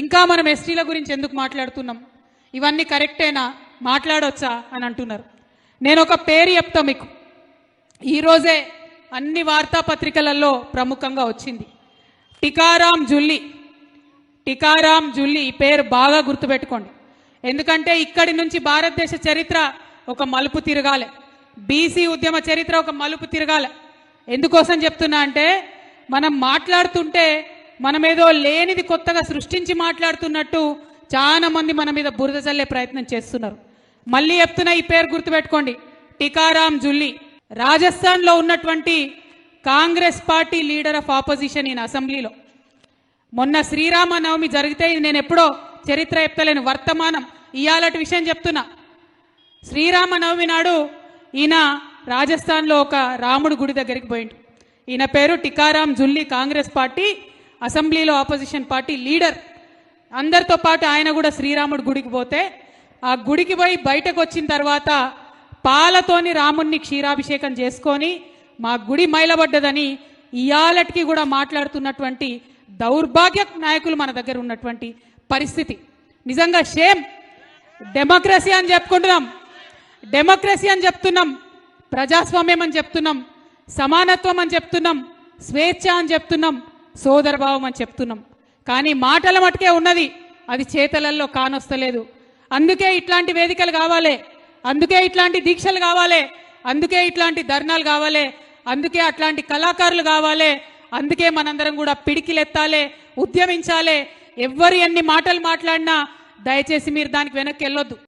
ఇంకా మనం ఎస్టీల గురించి ఎందుకు మాట్లాడుతున్నాం? ఇవన్నీ కరెక్టేనా, మాట్లాడొచ్చా అని అంటున్నారు. నేను ఒక పేరు చెప్తా మీకు. ఈరోజే అన్ని వార్తాపత్రికలలో ప్రముఖంగా వచ్చింది. టికారాం జుల్లి. టికారాం జుల్లి ఈ పేరు బాగా గుర్తుపెట్టుకోండి. ఎందుకంటే ఇక్కడి నుంచి భారతదేశ చరిత్ర ఒక మలుపు తిరగాలి, బీసీ ఉద్యమ చరిత్ర ఒక మలుపు తిరగాలి. ఎందుకోసం చెప్తున్నా అంటే, మనం మాట్లాడుతుంటే మనమేదో లేనిది కొత్తగా సృష్టించి మాట్లాడుతున్నట్టు చాలా మంది మన మీద బురద చల్లే ప్రయత్నం చేస్తున్నారు. మళ్ళీ చెప్తున్నా, ఈ పేరు గుర్తుపెట్టుకోండి. టికారాం జుల్లి రాజస్థాన్లో ఉన్నటువంటి Congress party leader of opposition ఈయన అసెంబ్లీలో. మొన్న శ్రీరామనవమి జరిగితే, నేను ఎప్పుడో చరిత్ర చెప్తలేను, వర్తమానం ఇయాలటి విషయం చెప్తున్నా. శ్రీరామనవమి నాడు ఈయన రాజస్థాన్లో ఒక రాముడు గుడి దగ్గరికి పోయిండు. ఈయన పేరు టికారాం జుల్లి, కాంగ్రెస్ పార్టీ అసెంబ్లీలో ఆపోజిషన్ పార్టీ లీడర్. అందరితో పాటు ఆయన కూడా శ్రీరాముడు గుడికి పోతే, ఆ గుడికి పోయి బయటకు వచ్చిన తర్వాత పాలతోని రాముణ్ణి క్షీరాభిషేకం చేసుకొని మా గుడి మైలబడ్డదని ఇయాలటికి కూడా మాట్లాడుతున్నటువంటి దౌర్భాగ్య నాయకులు మన దగ్గర ఉన్నటువంటి పరిస్థితి నిజంగా షేమ్. డెమోక్రసీ అని చెప్పుకుంటున్నాం, డెమోక్రసీ అని చెప్తున్నాం, ప్రజాస్వామ్యం అని చెప్తున్నాం, సమానత్వం అని చెప్తున్నాం, స్వేచ్ఛ అని చెప్తున్నాం, సోదరభావం అని చెప్తున్నాం. కానీ మాటల మటుకే ఉన్నది, అది చేతలల్లో కానొస్తలేదు. అందుకే ఇట్లాంటి వేదికలు కావాలి, అందుకే ఇట్లాంటి దీక్షలు కావాలి, అందుకే ఇట్లాంటి ధర్నాలు కావాలి, అందుకే అట్లాంటి కళాకారులు కావాలి. అందుకే మనందరం కూడా పిడికిలెత్తాలి, ఉద్యమించాలి. ఎవ్వరు ఎన్ని మాటలు మాట్లాడినా దయచేసి మీరు దానికి వెనక్కి వెళ్ళొద్దు.